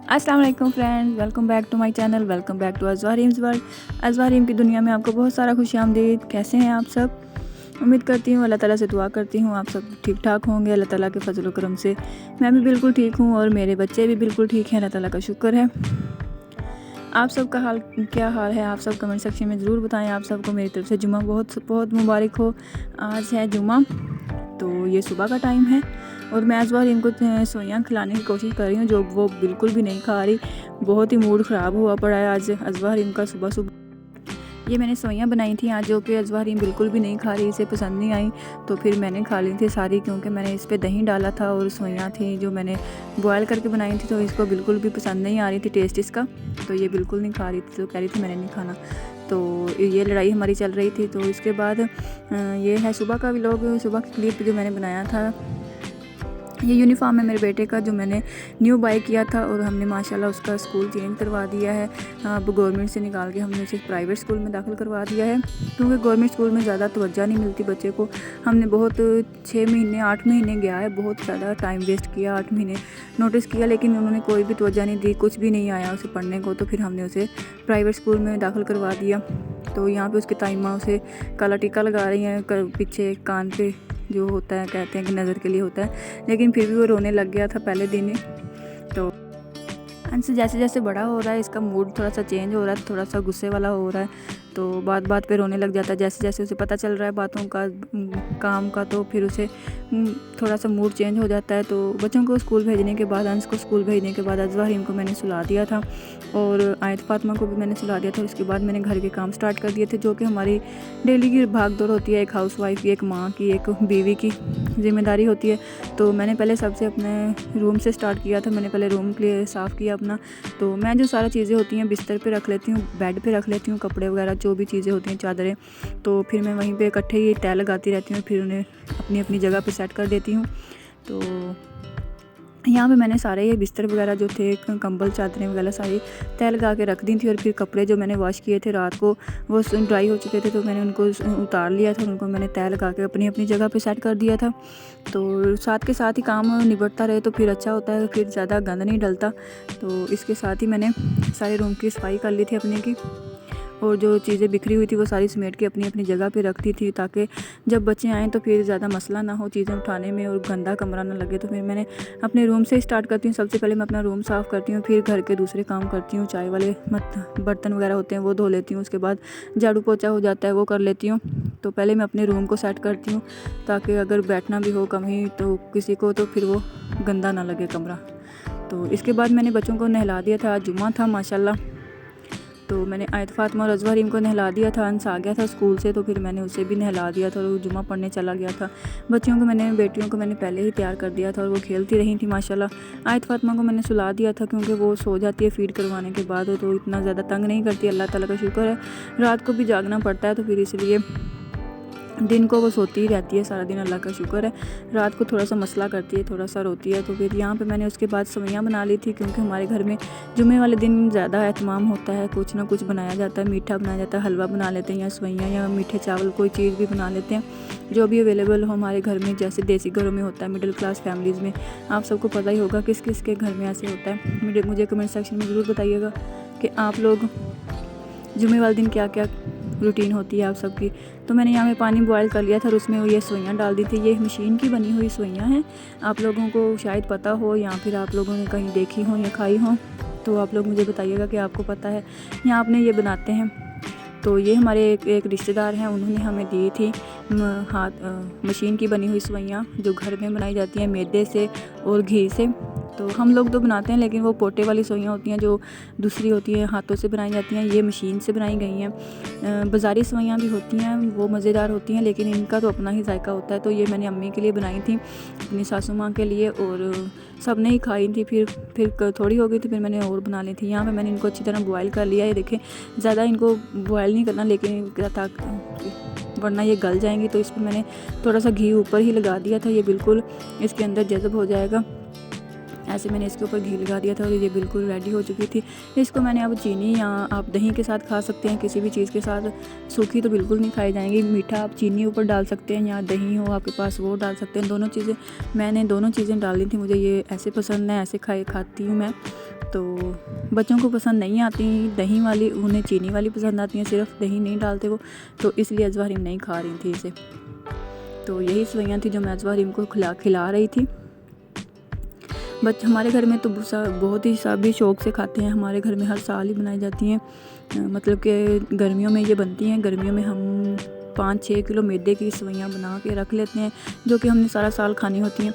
अस्सलाम वालेकुम friends, welcome back to my channel, welcome back to अज़वारीम्स वर्ल्ड। अज़वारीम की दुनिया में आपको बहुत सारा खुशामदीद। कैसे हैं आप सब? उम्मीद करती हूँ, अल्लाह ताला से दुआ करती हूँ आप सब ठीक ठाक होंगे। अल्लाह ताला के फजल करम से मैं भी बिल्कुल ठीक हूँ और मेरे बच्चे भी बिल्कुल ठीक हैं। अल्लाह ताला का शुक्र है। आप सब का हाल क्या हाल है? आप सब कमेंट सेक्शन में ज़रूर बताएं। आप सबको मेरी तरफ से जुम्मा बहुत बहुत मुबारक हो। आज है जुम्मा, तो ये सुबह का टाइम है और मैं इस बार इनको सोइयाँ खिलाने की कोशिश कर रही हूँ, जो वो बिल्कुल भी नहीं खा रही। बहुत ही मूड ख़राब हुआ पड़ा है आज अज़वार इनका सुबह सुबह। ये मैंने सोइयाँ बनाई थी आज, जो कि अज़वारीन बिल्कुल भी नहीं खा रही, इसे पसंद नहीं आई। तो फिर मैंने खा ली थी सारी, क्योंकि मैंने इस पर दही डाला था और सोइयाँ थी जो मैंने बॉयल करके बनाई थी, तो इसको बिल्कुल भी पसंद नहीं आ रही थी टेस्ट इसका। तो ये बिल्कुल नहीं खा रही थी, तो कह रही थी मैंने नहीं खाना। तो ये लड़ाई हमारी चल रही थी। तो इसके बाद ये है सुबह का व्लॉग, सुबह की क्लिप जो मैंने बनाया था। ये यूनिफॉर्म है मेरे बेटे का, जो मैंने न्यू बाय किया था और हमने माशाल्लाह उसका स्कूल चेंज करवा दिया है। अब गवर्नमेंट से निकाल के हमने उसे प्राइवेट स्कूल में दाखिल करवा दिया है, क्योंकि गवर्नमेंट स्कूल में ज़्यादा तवज्जो नहीं मिलती बच्चे को। हमने बहुत 6 महीने 8 महीने गया है, बहुत ज़्यादा टाइम वेस्ट किया, 8 महीने नोटिस किया, लेकिन उन्होंने कोई भी तवज्जो नहीं दी, कुछ भी नहीं आया उसे पढ़ने को। तो फिर हमने उसे प्राइवेट स्कूल में दाखिल करवा दिया। तो यहाँ पर उसकी ताई माँ उसे काला टीका लगा रही हैं पीछे कान पे, जो होता है कहते हैं कि नज़र के लिए होता है, लेकिन फिर भी वो रोने लग गया था पहले दिन ही। तो अंश जैसे जैसे बड़ा हो रहा है, इसका मूड थोड़ा सा चेंज हो रहा है, थोड़ा सा गुस्से वाला हो रहा है, तो बात बात पे रोने लग जाता है। जैसे जैसे उसे पता चल रहा है बातों का, काम का, तो फिर उसे थोड़ा सा मूड चेंज हो जाता है। तो बच्चों को स्कूल भेजने के बाद, अंश को स्कूल भेजने के बाद अज़वारीम को मैंने सुला दिया था और आयत फातिमा को भी मैंने सुला दिया था। उसके बाद मैंने घर के काम स्टार्ट कर दिए थे, जो कि हमारी डेली की भाग दौड़ होती है, एक हाउस वाइफ की, एक माँ की, एक बीवी की जिम्मेदारी होती है। तो मैंने पहले सबसे अपने रूम से स्टार्ट किया था। मैंने पहले रूम क्लियर साफ़ किया अपना। तो मैं जो सारी चीज़ें होती हैं बिस्तर पे रख लेती हूँ, बेड पे रख लेती हूँ, कपड़े वगैरह जो भी चीज़ें होती हैं, चादरें, तो फिर मैं वहीं पे इकट्ठे ही तय लगाती रहती हूँ, फिर उन्हें अपनी अपनी जगह पे सेट कर देती हूँ। तो यहाँ पे मैंने सारे ये बिस्तर वगैरह जो थे, कंबल चादरें वगैरह सारी तय लगा के रख दी थी। और फिर कपड़े जो मैंने वॉश किए थे रात को, वो ड्राई हो चुके थे, तो मैंने उनको उतार लिया था, उनको मैंने तय लगा के अपनी अपनी जगह पे सेट कर दिया था। तो साथ के साथ ही काम निबटता रहे तो फिर अच्छा होता है, फिर ज़्यादा गंद नहीं डलता। तो इसके साथ ही मैंने सारे रूम की सफाई कर ली थी अपने की, और जो चीज़ें बिखरी हुई थी वो सारी समेट के अपनी अपनी जगह पे रखती थी, ताकि जब बच्चे आएँ तो फिर ज़्यादा मसला ना हो चीज़ें उठाने में और गंदा कमरा ना लगे। तो फिर मैंने अपने रूम से स्टार्ट करती हूँ। सबसे पहले मैं अपना रूम साफ़ करती हूँ, फिर घर के दूसरे काम करती हूँ, चाय वाले बर्तन वगैरह होते हैं वो धो लेती हूँ, उसके बाद झाड़ू पोछा हो जाता है वो कर लेती हूँ। तो पहले मैं अपने रूम को सेट करती हूँ, ताकि अगर बैठना भी हो कहीं तो किसी को, तो फिर वो गंदा ना लगे कमरा। तो इसके बाद मैंने बच्चों को नहला दिया था, आज जुम्मा था माशाल्लाह। तो मैंने आयत फातिमा और अज़वारीम को नहला दिया था। अंस आ गया था स्कूल से, तो फिर मैंने उसे भी नहला दिया था और वो जुम्मा पढ़ने चला गया था। बच्चियों को मैंने, बेटियों को मैंने पहले ही तैयार कर दिया था और वो खेलती रही थी माशाल्लाह। आयत फातिमा को मैंने सुला दिया था, क्योंकि वो सो जाती है फीड करवाने के बाद, तो इतना ज़्यादा तंग नहीं करती, अल्लाह ताला का शुक्र है। रात को भी जागना पड़ता है, तो फिर इसलिए दिन को वो सोती ही रहती है सारा दिन, अल्लाह का शुक्र है। रात को थोड़ा सा मसला करती है, थोड़ा सा रोती है। तो फिर यहाँ पे मैंने उसके बाद सवैयाँ बना ली थी, क्योंकि हमारे घर में जुम्मे वाले दिन ज़्यादा एहतमाम होता है, कुछ ना कुछ बनाया जाता है, मीठा बनाया जाता है, हलवा बना लेते हैं या सवैयाँ या मीठे चावल कोई चीज़ भी बना लेते हैं, जो भी अवेलेबल हो हमारे घर में। जैसे देसी घरों में होता है, मिडिल क्लास फैमिलीज़ में आप सबको पता ही होगा किस किस के घर में ऐसे होता है। मुझे कमेंट सेक्शन में ज़रूर बताइएगा कि आप लोग जुम्मे वाले दिन क्या क्या रूटीन होती है आप सबकी। तो मैंने यहाँ पे पानी बॉयल कर लिया था और उसमें ये सोइयाँ डाल दी थी। ये मशीन की बनी हुई सोइयाँ हैं, आप लोगों को शायद पता हो, या फिर आप लोगों ने कहीं देखी हो या खाई हो, तो आप लोग मुझे बताइएगा कि आपको पता है या आपने ये बनाते हैं। तो ये हमारे एक रिश्तेदार हैं, उन्होंने हमें दी थी मशीन की बनी हुई सोइयाँ, जो घर में बनाई जाती हैं मैदे से और घी से। तो हम लोग तो बनाते हैं, लेकिन वो पोटे वाली सोइयाँ होती हैं जो दूसरी होती हैं, हाथों से बनाई जाती हैं, ये मशीन से बनाई गई हैं। बाज़ारी सोइयाँ भी होती हैं, वो मज़ेदार होती हैं, लेकिन इनका तो अपना ही जायका होता है। तो ये मैंने अम्मी के लिए बनाई थी, अपनी सासू माँ के लिए, और सब ने ही खाई थी। फिर थोड़ी हो गई थी, फिर मैंने और बना ली थी। यहाँ पे मैंने इनको अच्छी तरह बॉयल कर लिया है। देखें, ज़्यादा इनको बॉयल नहीं करना, लेकिन वरना ये गल जाएंगी। तो इस पर मैंने थोड़ा सा घी ऊपर ही लगा दिया था, ये बिल्कुल इसके अंदर जज़ब हो जाएगा। ऐसे मैंने इसके ऊपर घी लगा दिया था और ये बिल्कुल रेडी हो चुकी थी। इसको मैंने अब चीनी या आप दही के साथ खा सकते हैं, किसी भी चीज़ के साथ। सूखी तो बिल्कुल नहीं खाई जाएंगी, मीठा आप चीनी ऊपर डाल सकते हैं या दही हो आपके पास वो डाल सकते हैं। दोनों चीज़ें मैंने दोनों चीज़ें डाली थी। मुझे ये ऐसे पसंद है, ऐसे खाती हूँ मैं। तो बच्चों को पसंद नहीं आती दही वाली, उन्हें चीनी वाली पसंद आती हैं, सिर्फ दही नहीं डालते वो, तो इसलिए अजवा हरीम नहीं खा रही थी इसे। तो यही सवैयाँ थी जो मैं अजवा हरीम को खिला रही थी। हमारे घर में तो बहुत ही सभी शौक़ से खाते हैं। हमारे घर में हर साल ही बनाई जाती हैं, मतलब कि गर्मियों में ये बनती हैं। गर्मियों में हम 5-6 किलो मैदे की सवैयाँ बना के रख लेते हैं, जो कि हमने सारा साल खानी होती हैं।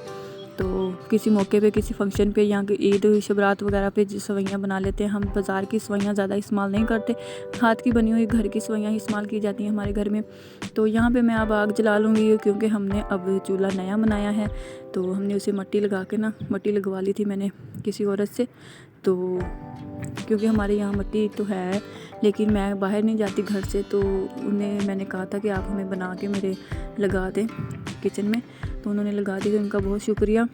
तो किसी मौके पे, किसी फंक्शन पे या ईद शबरात वगैरह पे सवैयाँ बना लेते हैं। हम बाज़ार की सवैयाँ ज़्यादा इस्तेमाल नहीं करते, हाथ की बनी हुई घर की सवैयाँ ही इस्तेमाल की जाती हैं हमारे घर में। तो यहाँ पे मैं अब आग जला लूँगी, क्योंकि हमने अब चूल्हा नया बनाया है। तो हमने उसे मट्टी लगा के मट्टी लगवा ली थी मैंने किसी औरत से। तो क्योंकि हमारे यहाँ मट्टी तो है, लेकिन मैं बाहर नहीं जाती घर से, तो उन्हें मैंने कहा था कि आप हमें बना के मेरे लगा दें किचन में, तो उन्होंने लगा दी। उनका बहुत शुक्रिया।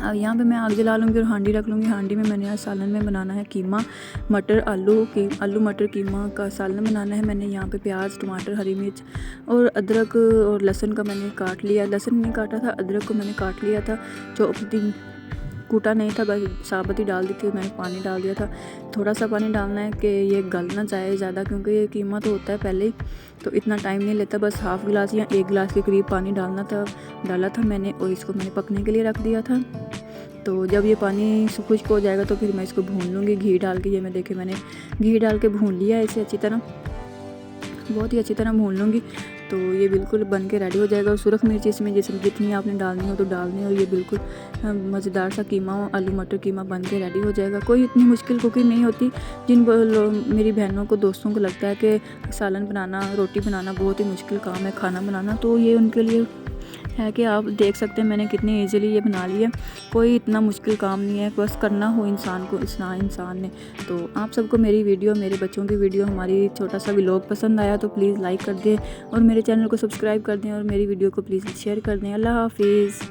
अब यहाँ पे मैं आग जला लूँगी और हांडी रख लूँगी। हांडी में मैंने आज सालन में बनाना है कीमा मटर आलू मटर कीमा का सालन बनाना है। मैंने यहाँ पे प्याज, टमाटर, हरी मिर्च और अदरक और लहसुन का मैंने काट लिया। लहसुन नहीं काटा था, अदरक को मैंने काट लिया था, कूटा नहीं था, बस साबुत ही डाल दी थी। मैंने पानी डाल दिया था, थोड़ा सा पानी डालना है कि ये गल ना जाए ज़्यादा, क्योंकि ये कीमा तो होता है पहले ही, तो इतना टाइम नहीं लेता। बस हाफ़ गिलास या 1 गिलास के करीब पानी डाला था मैंने, और इसको मैंने पकने के लिए रख दिया था। तो जब ये पानी खुश्क हो जाएगा तो फिर मैं इसको भून लूँगी घी डाल के। ये मैंने घी डाल के भून लिया है इसे अच्छी तरह, बहुत ही अच्छी तरह भून लूँगी। तो ये बिल्कुल बन के रेडी हो जाएगा। और सुरख मिर्च इसमें जितनी आपने डालनी हो तो डालनी, और ये बिल्कुल मज़ेदार सा कीमा आलू मटर कीमा बन के रेडी हो जाएगा। कोई इतनी मुश्किल कुकिंग नहीं होती। जिन मेरी बहनों को, दोस्तों को लगता है कि सालन बनाना, रोटी बनाना बहुत ही मुश्किल काम है, खाना बनाना, तो ये उनके लिए है कि आप देख सकते हैं मैंने कितनी इजीली ये बना लिया। कोई इतना मुश्किल काम नहीं है, बस करना हो इंसान ने। तो आप सबको मेरी वीडियो, मेरे बच्चों की वीडियो, हमारी छोटा सा व्लॉग पसंद आया तो प्लीज़ लाइक कर दें और मेरे चैनल को सब्सक्राइब कर दें और मेरी वीडियो को प्लीज़ शेयर कर दें। अल्लाह हाफिज़।